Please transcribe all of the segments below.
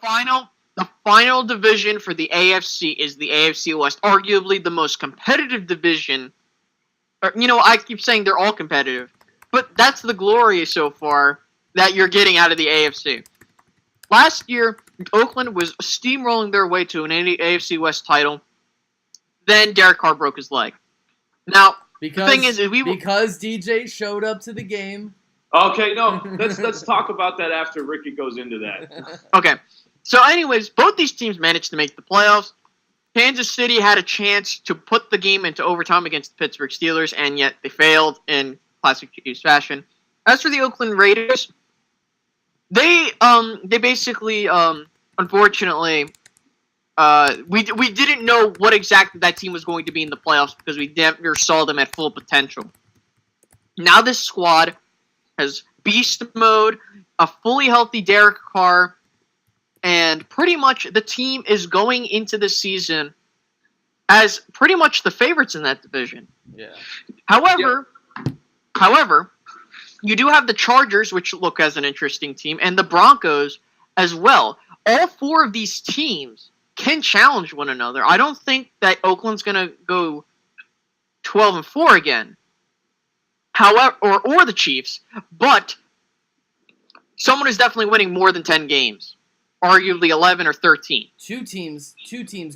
final division for the AFC is the AFC West, arguably the most competitive division. I keep saying they're all competitive, but that's the glory so far that you're getting out of the AFC. Last year, Oakland was steamrolling their way to an AFC West title. Then Derek Carr broke his leg. Now, the thing is because DJ showed up to the game. Okay, no, let's talk about that after Ricky goes into that. Okay, so anyways, both these teams managed to make the playoffs. Kansas City had a chance to put the game into overtime against the Pittsburgh Steelers, and yet they failed in classic Chiefs fashion. As for the Oakland Raiders, they basically, unfortunately, we didn't know what exactly that team was going to be in the playoffs because we never saw them at full potential. Now this squad has beast mode, a fully healthy Derek Carr, and pretty much the team is going into the season as pretty much the favorites in that division. Yeah. However, you do have the Chargers, which look as an interesting team, and the Broncos as well. All four of these teams can challenge one another. I don't think that Oakland's going to go 12-4 again. However, or the Chiefs, but someone is definitely winning more than 10 games. Arguably 11 or 13. Two teams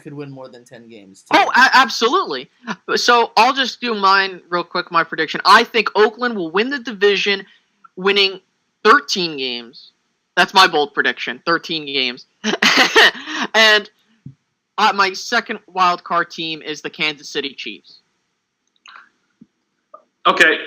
could win more than 10 games. Too. Oh, absolutely. So I'll just do mine real quick, my prediction. I think Oakland will win the division, winning 13 games. That's my bold prediction, 13 games. And my second wild card team is the Kansas City Chiefs. Okay,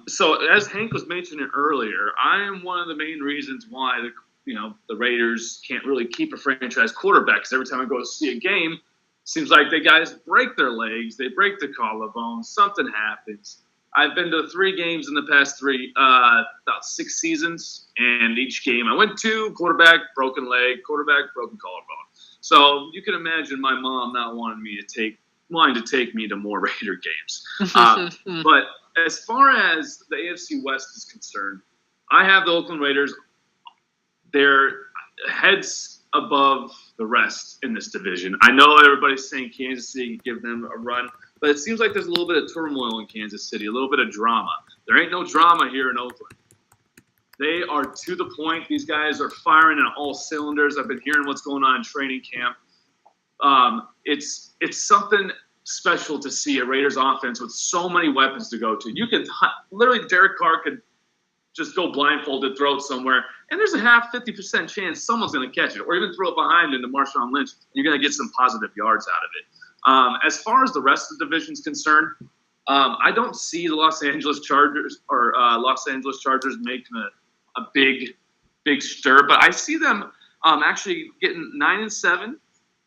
so as Hank was mentioning earlier, I am one of the main reasons why the Raiders can't really keep a franchise quarterback, because every time I go to see a game, it seems like the guys break their legs, they break the collarbone, something happens. I've been to 3 games in the past about 6 seasons, and each game I went to, quarterback, broken leg, quarterback, broken collarbone. So you can imagine my mom not wanting to take me to more Raider games. But as far as the AFC West is concerned, I have the Oakland Raiders. They're heads above the rest in this division. I know everybody's saying Kansas City, give them a run, but it seems like there's a little bit of turmoil in Kansas City, a little bit of drama. There ain't no drama here in Oakland. They are to the point. These guys are firing on all cylinders. I've been hearing what's going on in training camp. It's something special to see a Raiders offense with so many weapons to go to. You can literally, Derek Carr could just go blindfolded, throw it somewhere, and there's a 50% chance someone's going to catch it, or even throw it behind into Marshawn Lynch. You're going to get some positive yards out of it. As far as the rest of the division's concerned, I don't see the Los Angeles Chargers making a big stir, but I see them actually getting 9-7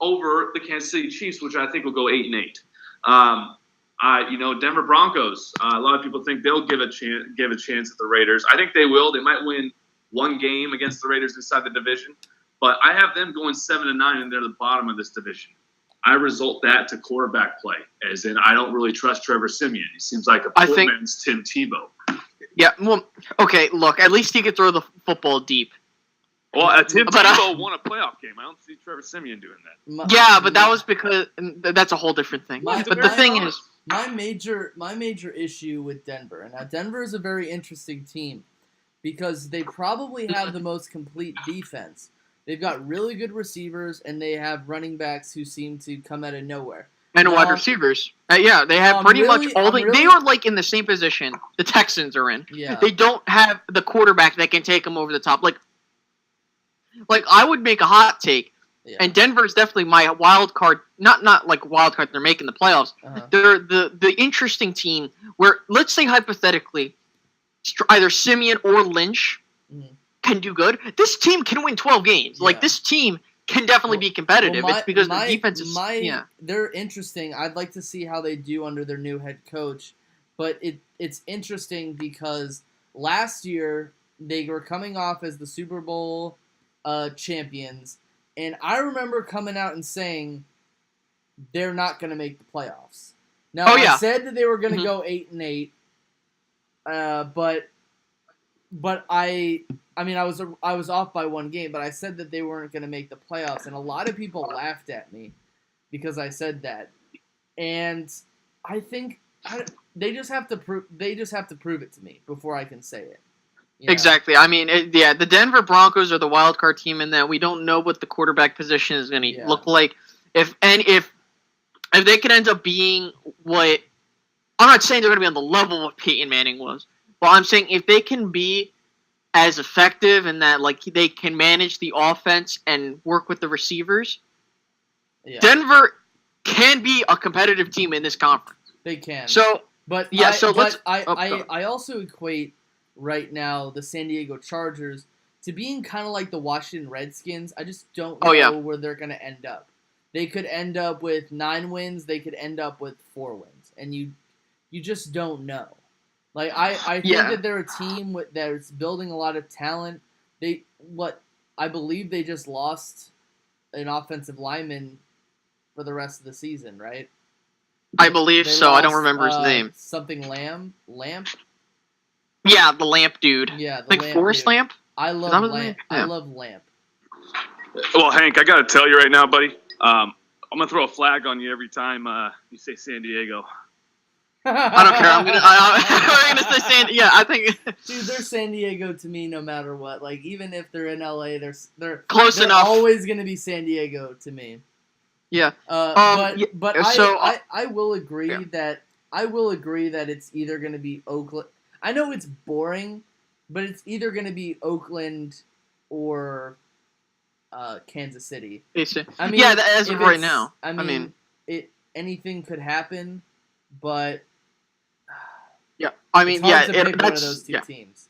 over the Kansas City Chiefs, which I think will go 8-8. Denver Broncos. A lot of people think they'll give a chance at the Raiders. I think they will. They might win one game against the Raiders inside the division, but I have them going 7-9, and they're the bottom of this division. I result that to quarterback play, as in I don't really trust Trevor Siemian. He seems like a poor man's Tim Tebow. Yeah, well, okay, look, at least he could throw the football deep. Well, Tim Tebow won a playoff game. I don't see Trevor Siemian doing that. Yeah, but that was because that's a whole different thing. But the thing is, my major issue with Denver, and now Denver is a very interesting team because they probably have the most complete defense. They've got really good receivers, and they have running backs who seem to come out of nowhere. And wide receivers. Yeah, they have pretty much all they are like in the same position the Texans are in. Yeah. They don't have the quarterback that can take them over the top. Like I would make a hot take, and Denver is definitely my wild card. Not like wild card. They're making the playoffs. Uh-huh. They're the interesting team where, let's say hypothetically, either Simeon or Lynch can do good. This team can win 12 games. Yeah. Like this team can definitely be competitive. It's because the defense is They're interesting. I'd like to see how they do under their new head coach, but it's interesting because last year they were coming off as the Super Bowl champions, and I remember coming out and saying they're not going to make the playoffs. Now I said that they were going to go 8-8, but I I mean, I was off by one game, but I said that they weren't going to make the playoffs, and a lot of people laughed at me because I said that. And I think they just have to prove it to me before I can say it. You know? Exactly. I mean, the Denver Broncos are the wild card team in that we don't know what the quarterback position is going to look like. If they could end up being what, I'm not saying they're going to be on the level of what Peyton Manning was, but I'm saying if they can be as effective and that like they can manage the offense and work with the receivers, Denver can be a competitive team in this conference. They can. So, but I I also equate right now the San Diego Chargers to being kind of like the Washington Redskins. I just don't know where they're going to end up. They could end up with 9 wins. They could end up with 4 wins, and you just don't know. Like I think that they're a team that's building a lot of talent. I believe they just lost an offensive lineman for the rest of the season, right? I believe so. I don't remember his name. Something Lamp. Yeah, the Lamp dude. Yeah, like Forrest Lamp. I love Lamp. I love Lamp. Well, Hank, I got to tell you right now, buddy. I'm gonna throw a flag on you every time you say San Diego. I don't care. I'm gonna say San. Yeah, I think. Dude, they're San Diego to me, no matter what. Like even if they're in LA, they're close enough. Always gonna be San Diego to me. Yeah. But so I will agree that it's either gonna be Oakland. I know it's boring, but it's either gonna be Oakland or Kansas City. I mean, as of right now. I mean, anything could happen, but I mean, it's hard to pick one of those two teams.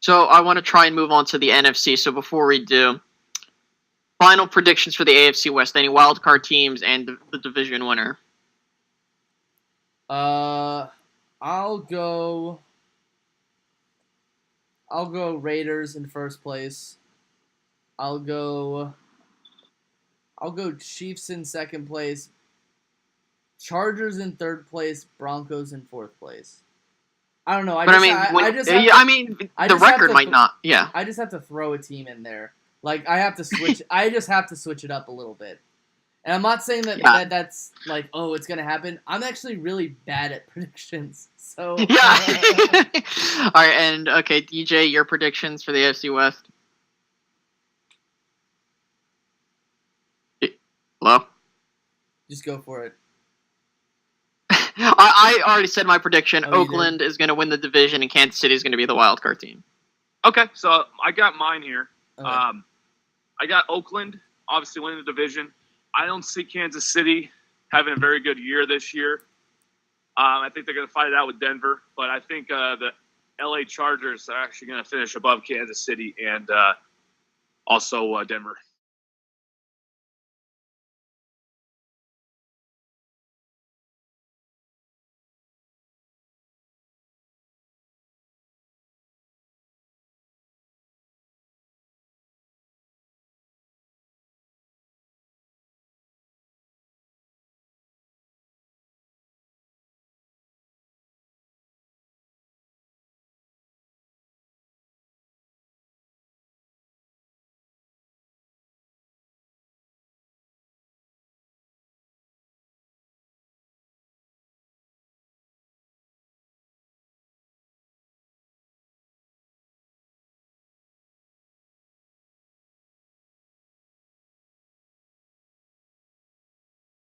So I want to try and move on to the NFC. So before we do, final predictions for the AFC West. Any wild card teams and the division winner. I'll go Raiders in first place. I'll go Chiefs in second place. Chargers in third place. Broncos in fourth place. I don't know. The record might not. Yeah. I just have to throw a team in there. Like I have to switch. I just have to switch it up a little bit. And I'm not saying that's like, oh, it's gonna happen. I'm actually really bad at predictions. So yeah. All right, and okay, DJ, your predictions for the AFC West. Hello. Just go for it. I already said my prediction. Oakland is going to win the division, and Kansas City is going to be the wild card team. Okay, so I got mine here. Okay. I got Oakland, obviously winning the division. I don't see Kansas City having a very good year this year. I think they're going to fight it out with Denver, but I think the LA Chargers are actually going to finish above Kansas City and also Denver.